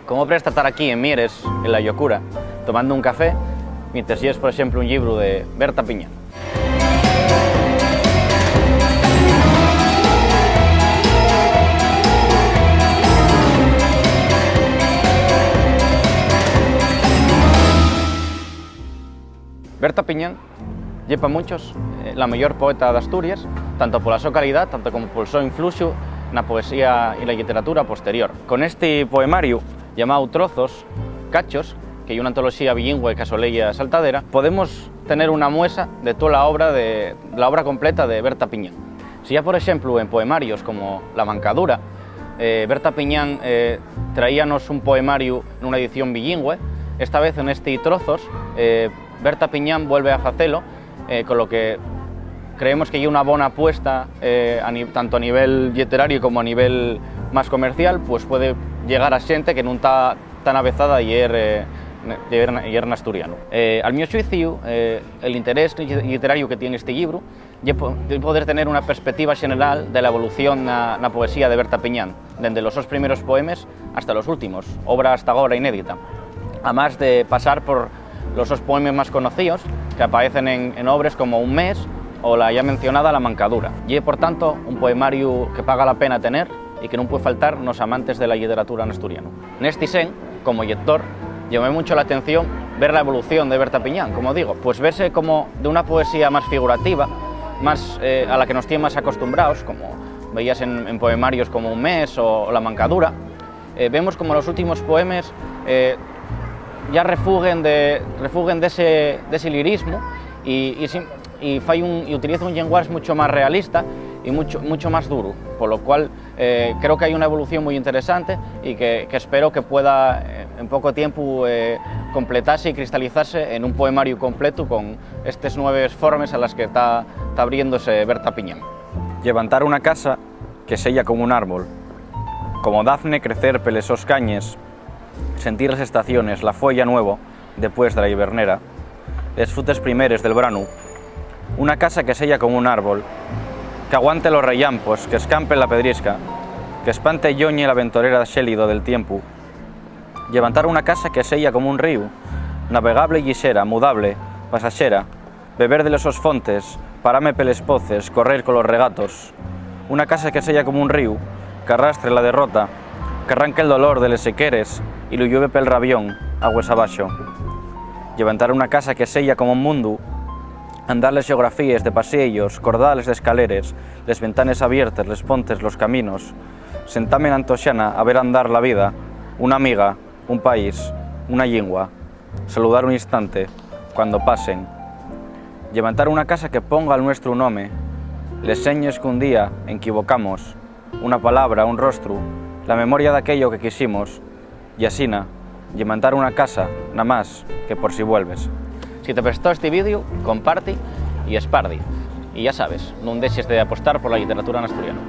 ¿Cómo presta estar aquí en Mieres, en la Llocura, tomando un café, mientras lleves, por ejemplo, un libro de Berta Piñán? Berta Piñán lle para muchos la mejor poeta de Asturias, tanto por la súa calidad, tanto como por el súa influxo na poesía y la literatura posterior. Con este poemario llamado Trozos, Cachos, que é unha antología bilingüe que asoleia Saltadera, podemos tener una muestra de toda la obra completa de Berta Piñán. Si ya, por ejemplo, en poemarios como La Mancadura, Berta Piñán traíanos un poemario nunha edición bilingüe, esta vez en este Trozos, Berta Piñán vuelve a facelo, con lo que creemos que hay una buena apuesta, tanto a nivel literario como a nivel más comercial, pues puede llegar a xente que non está tan avezada y er asturiano. Al mi xuicio, el interés literario que tiene este libro es poder tener una perspectiva general de la evolución na poesía de Berta Piñán, desde los dos primeros poemas hasta los últimos, obra hasta ahora inédita, además de pasar por los dos poemas más conocidos que aparecen en obras como Un mes o la ya mencionada La Mancadura. Y es, por tanto, un poemario que paga la pena tener y que no puede faltar los amantes de la literatura en asturiano. En este sen, como lector, llamó mucho la atención ver la evolución de Berta Piñán, como digo, pues verse como de una poesía más figurativa, más a la que nos tiene más acostumbrados, como veías en poemarios como Un mes o La Mancadura. Vemos como los últimos poemas ya refuguen de ese lirismo y utiliza un lenguaje mucho más realista y mucho más duro, por lo cual creo que hay una evolución muy interesante y que espero que pueda en poco tiempo completarse y cristalizarse en un poemario completo con estas nuevas formas a las que está abriéndose Berta Piñán. Levantar una casa que sella como un árbol, como Dafne crecer pelesos cañes, sentir las estaciones, la folla nuevo, después de la hibernera, les frutes primeres del branu, una casa que sella como un árbol, que aguante los rellampos, que escampe la pedrisca, que espante yoñe la ventorera xélido del tiempo, levantar una casa que sella como un río, navegable y guisera, mudable, pasajera, beber de los fontes, parame peles poces, correr con los regatos, una casa que sella como un río, que arrastre la derrota, que arranque el dolor de les sequeres y lo llueve pel rabión, aguas abaixo. Levantar una casa que sella como un mundo, andar les geografías de paseillos, cordales de escaleres, les ventanes abiertas, les pontes, los caminos, sentarme en Antoxana a ver andar la vida, una amiga, un país, una lingua, saludar un instante, cuando pasen. Levantar una casa que ponga al nuestro nome, les señes que un día equivocamos, una palabra, un rostro, la memoria de aquello que quisimos, y asina, levantar una casa, nada más que por si vuelves. Si te prestó este vídeo, comparte y espardi. Y ya sabes, no dejes de apostar por la literatura en asturiano.